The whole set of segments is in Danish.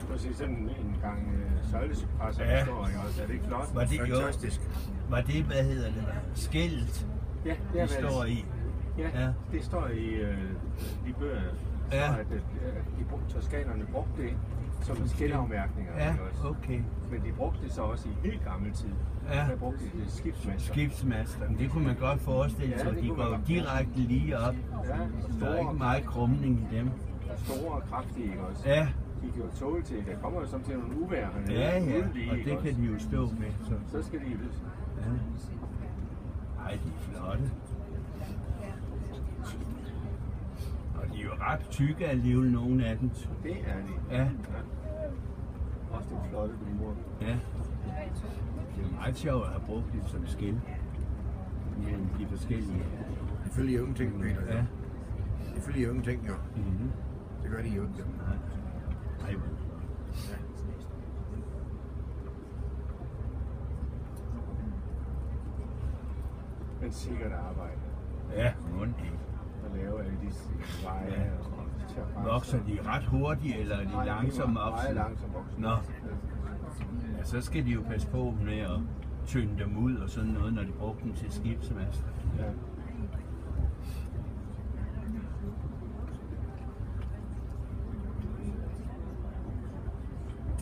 Du kan se sådan en gang søjlepresser, der står i også. Er det ikke flot? Var det fantastisk? Var det, hvad hedder det, skældet, Ja, det står i? Ja, det står i de bøger, Ja. at toskanerne brugte det som skælafmærkninger. Ja, også. okay. Men de brugte det så også i helt gammel tid. Ja. Der brugte de det skibsmaster. Skibsmaster, det kunne man godt forestille sig, det de kunne man går godt direkte lige op. Ja, Der er ikke meget krumning i dem. store og kraftige, ikke også? Ja, De kan jo tåle til, der kommer jo samtidig nogle uvejr hernede. ja, udenlige, og ikke det også? kan de jo stå med. Så skal de jo... Ja. Ej, de er flotte. Og de er jo ret tykke alligevel, nogle af dem. Det er de. Ja, Også det flotte mor. ja. Det er meget sjovt at have brugt det som skæld. Mellem de forskellige. Det følger jo ingenting, Peter. Ja. Det følger jo ingenting, jo. Mm-hmm. Det gør de jo ikke. Ej, hvor. Men sikkert arbejde. Ja, mundtligt. At lave alle disse veje Ja. og Vokser de ret hurtigt, eller er de langsomt op? Meget langsomt voksne. Nå. Ja, så skal de jo passe på med at tynde dem ud og sådan noget, når de bruger dem til skibsmaster. Ja.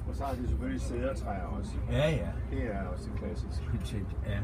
Og så har de selvfølgelig sædertræer også. Ja, ja. Det er også klassisk. Ja.